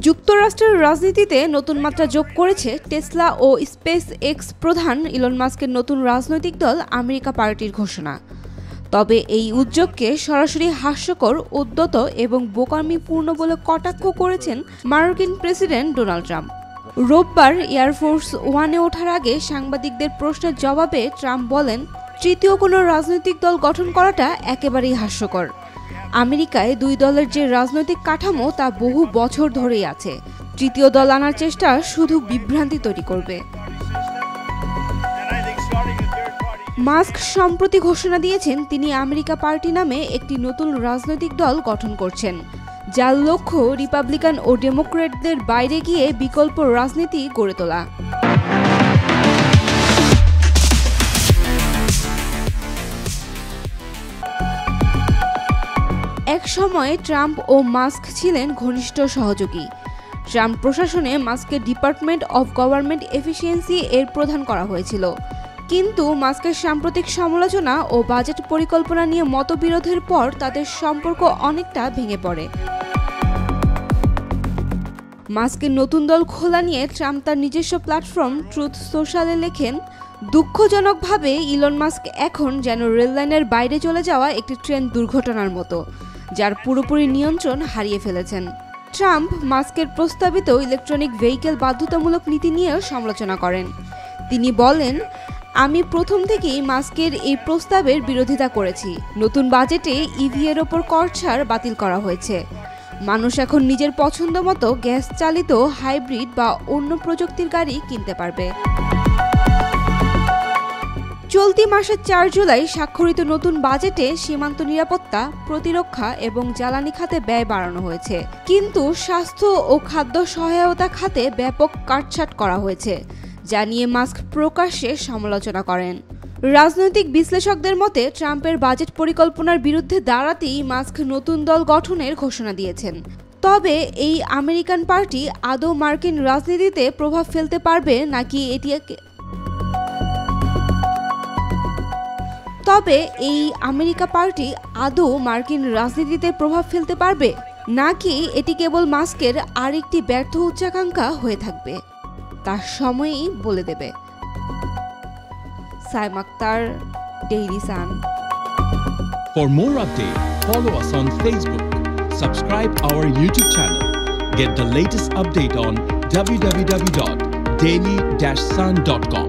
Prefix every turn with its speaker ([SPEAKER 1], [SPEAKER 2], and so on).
[SPEAKER 1] যুক্তরাষ্ট্রের রাজনীতিতে নতুন মাত্রা যোগ করেছে টেসলা ও স্পেস এক্স প্রধান ইলন মাস্কের নতুন রাজনৈতিক দল আমেরিকা পার্টির ঘোষণা। তবে এই উদ্যোগকে সরাসরি হাস্যকর, উদ্যত এবং বোকামিপূর্ণ বলে কটাক্ষ করেছেন মার্কিন প্রেসিডেন্ট ডোনাল্ড ট্রাম্প। রোববার এয়ারফোর্স ওয়ানে ওঠার আগে সাংবাদিকদের প্রশ্নের জবাবে ট্রাম্প বলেন, তৃতীয় কোনো রাজনৈতিক দল গঠন করাটা একেবারেই হাস্যকর। আমেরিকায় দুই দলের যে রাজনৈতিক কাঠামো তা বহু বছর ধরেই আছে। তৃতীয় দল আনার চেষ্টা শুধু বিভ্রান্তি তৈরি করবে। মাস্ক সম্প্রতি ঘোষণা দিয়েছেন তিনি আমেরিকা পার্টি নামে একটি নতুন রাজনৈতিক দল গঠন করছেন, যার লক্ষ্য রিপাবলিকান ও ডেমোক্র্যাটদের বাইরে গিয়ে বিকল্প রাজনীতি গড়ে তোলা। এক সময় ট্রাম্প ও মাস্ক ছিলেন ঘনিষ্ঠ সহযোগী। ট্রাম্প প্রশাসনে মাস্কের ডিপার্টমেন্ট অফ গভর্নমেন্ট এফিসিয়েন্সি এর প্রধান করা হয়েছিল, কিন্তু মাস্কের সাম্প্রতিক সমালোচনা ও বাজেট পরিকল্পনা নিয়ে মতবিরোধের পর তাদের সম্পর্ক অনেকটা ভেঙে পড়ে। মাস্কের নতুন দল খোলা নিয়ে ট্রাম্প তার নিজস্ব প্ল্যাটফর্ম ট্রুথ সোশ্যালে লেখেন, দুঃখজনকভাবে ইলন মাস্ক এখন যেন রেললাইনের বাইরে চলে যাওয়া একটি ট্রেন দুর্ঘটনার মতো, যার পুরোপুরি নিয়ন্ত্রণ হারিয়ে ফেলেছেন। ট্রাম্প মাস্কের প্রস্তাবিত ইলেকট্রনিক ভেহিকেল বাধ্যতামূলক নীতি নিয়েও সমালোচনা করেন। তিনি বলেন, আমি প্রথম থেকেই মাস্কের এই প্রস্তাবের বিরোধিতা করেছি। নতুন বাজেটে ইভি এর ওপর কর ছাড় বাতিল করা হয়েছে। মানুষ এখন নিজের পছন্দ মতো গ্যাস চালিত, হাইব্রিড বা অন্য প্রযুক্তির গাড়ি কিনতে পারবে। চলতি মাসের 4 জুলাই স্বাক্ষরিত নতুন বাজেটে সীমান্ত নিরাপত্তা, প্রতিরক্ষা এবং জ্বালানি খাতে ব্যয় বাড়ানো হয়েছে, কিন্তু স্বাস্থ্য ও খাদ্য সহায়তা খাতে ব্যাপক কাটছাঁট করা হয়েছে, যা নিয়ে মাস্ক প্রকাশ্যে সমালোচনা করেন। রাজনৈতিক বিশ্লেষকদের মতে ট্রাম্পের বাজেট পরিকল্পনার বিরুদ্ধে দাঁড়াতেই মাস্ক নতুন দল গঠনের ঘোষণা দিয়েছেন। তবে এই আমেরিকান পার্টি আদৌ মার্কিন রাজনীতিতে প্রভাব ফেলতে পারবে নাকি এটি কেবল মাস্কের আরেকটি ব্যর্থ উচ্চাকাঙ্ক্ষা হয়ে থাকবে, তা সময়ই বলে দেবে। Saima Akter, Daily Sun.
[SPEAKER 2] For more updates, follow us on Facebook, subscribe our YouTube channel, get the latest update on www.daily-sun.com.